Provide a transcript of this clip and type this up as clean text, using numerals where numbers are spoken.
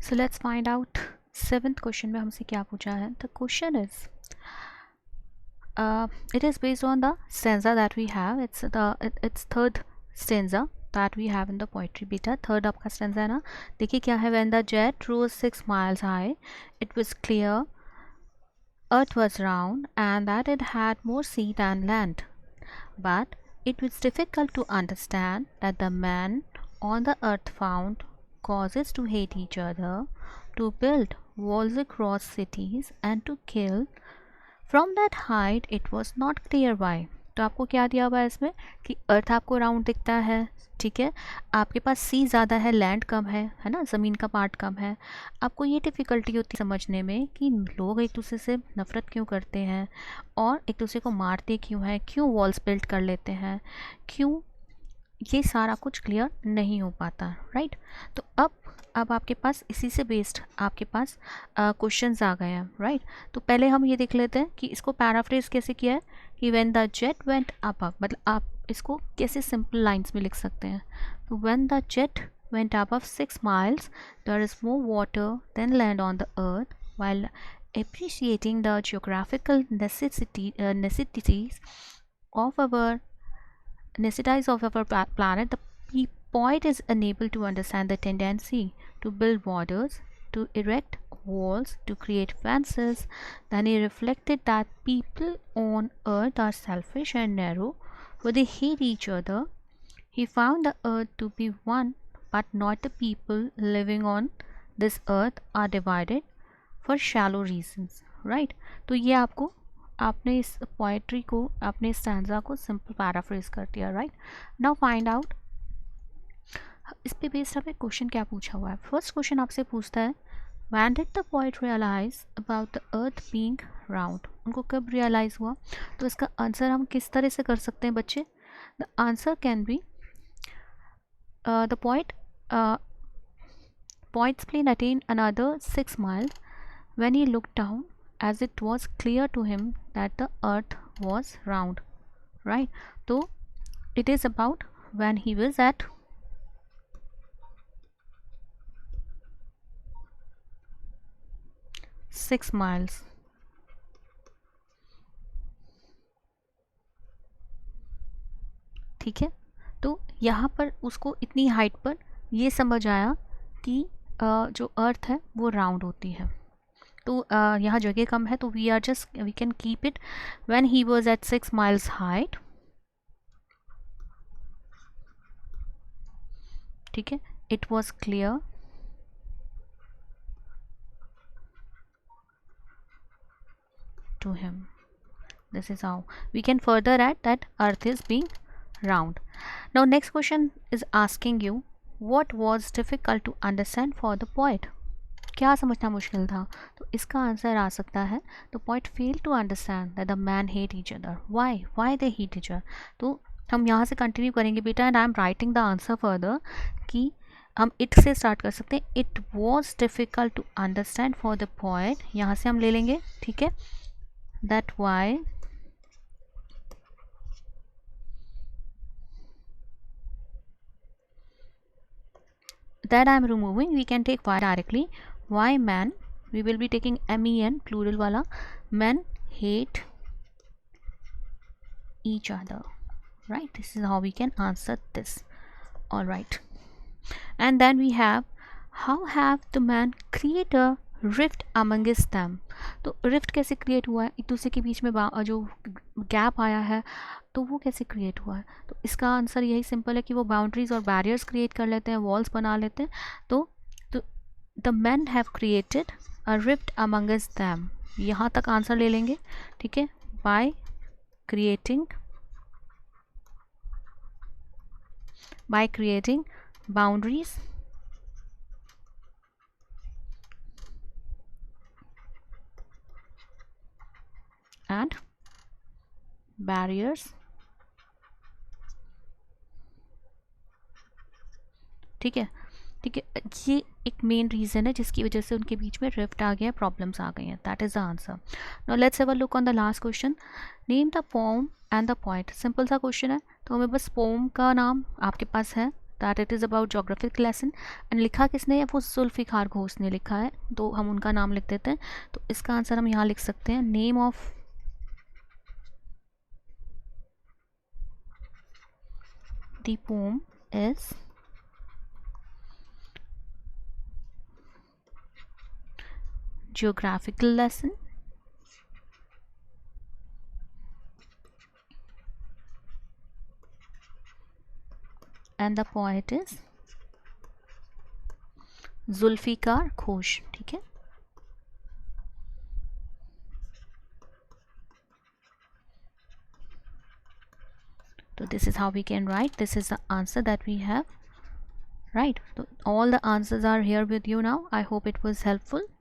So let's find out 7th question में हमसे क्या पूछा है. The question is it is based on the stanza that we have. It's third stanza that we have in the poetry. बेटा third आपका stanza है ना. देखिए क्या है. When the jet rose 6 miles high, it was clear earth was round and that it had more sea than land. But it was difficult to understand that the men on the earth found causes to hate each other, to build walls across cities and to kill. From that height it was not clear why. तो आपको क्या दिया हुआ है इसमें कि अर्थ आपको round दिखता है, ठीक है, आपके पास सी ज़्यादा है, लैंड कम है ना, ज़मीन का पार्ट कम है. आपको ये डिफ़िकल्टी होती है समझने में कि लोग एक दूसरे से नफ़रत क्यों करते हैं और एक दूसरे को मारते क्यों हैं, क्यों वॉल्स बिल्ड कर लेते हैं, क्यों, ये सारा कुछ क्लियर नहीं हो पाता. राइट. तो अब आपके पास इसी से बेस्ड आपके पास क्वेश्चंस आ गए हैं. राइट. तो पहले हम ये देख लेते हैं कि इसको पैराफ्रेज कैसे किया है कि when the jet went up, मतलब आप इसको कैसे सिंपल लाइंस में लिख सकते हैं. तो when the jet went above 6 miles there is more water than land on the earth. While appreciating the geographical necessities of our planet, the poet is unable to understand the tendency to build borders, to erect walls, to create fences. Then he reflected that people on earth are selfish and narrow, for they hate each other. He found the earth to be one, but not the people living on this earth are divided for shallow reasons. Right. तो ये आपने इस poetry को, आपने इस stanza को simple paraphrase कर दिया. राइट. नाउ फाइंड आउट इस पे बेस्ड हमें क्वेश्चन क्या पूछा हुआ है. फर्स्ट क्वेश्चन आपसे पूछता है when did the poet realise about the earth being round. उनको कब रियलाइज़ हुआ. तो इसका आंसर हम किस तरह से कर सकते हैं बच्चे. The answer can be the poet's plane attained another 6 miles when he looked down, as it was clear to him that the earth was round. Right. So it is about when he was at 6 miles. ठीक है. तो यहाँ पर उसको इतनी height पर ये समझ आया कि जो अर्थ है वो राउंड होती है. तो यहाँ जगह कम है तो we can keep it when he was at 6 miles height. ठीक है. It was clear to him. This is how we can further add that earth is being round. Now next question is asking you what was difficult to understand for the poet. क्या समझना मुश्किल था. तो इसका answer आ सकता है the poet failed to understand that the men hate each other. Why they hate each other. तो हम यहाँ से कंटिन्यू करेंगे बेटा and I am writing the answer further कि हम इट से स्टार्ट कर सकते हैं. It was difficult to understand for the poet. यहाँ से हम ले लेंगे. ठीक है. That why that I am removing, we can take why directly. Why men, we will be taking men plural wala. Men hate each other. Right. This is how we can answer this. All right. And then we have how have the men create a rift amongst them. तो rift कैसे create हुआ है. एक दूसरे के बीच में जो gap आया है तो वो कैसे क्रिएट हुआ है. तो इसका आंसर यही सिंपल है कि वो बाउंड्रीज और बैरियर्स क्रिएट कर लेते हैं, वॉल्स बना लेते हैं. तो the men have created a rift amongst them. यहाँ तक आंसर ले लेंगे. ठीक है. By creating boundaries and barriers. ठीक है. ये एक मेन रीज़न है जिसकी वजह से उनके बीच में रिफ्ट आ गया, प्रॉब्लम्स आ गई हैं. That is the answer. Now let's have a look on the last question. Name the pome and the poet. Simple सा क्वेश्चन है तो हमें बस पोम का नाम आपके पास है that it is about geographic lesson. And लिखा किसने है? वो जुल्फ़िकार घोष ने लिखा है, तो हम उनका नाम लिख देते हैं। तो इसका आंसर हम यहाँ लिख सकते हैं, name of the poem is geographical lesson and the poet is Zulfikar Ghosh. ठीक है, so this is how we can write, this is the answer that we have, right? So all the answers are here with you now. I hope it was helpful.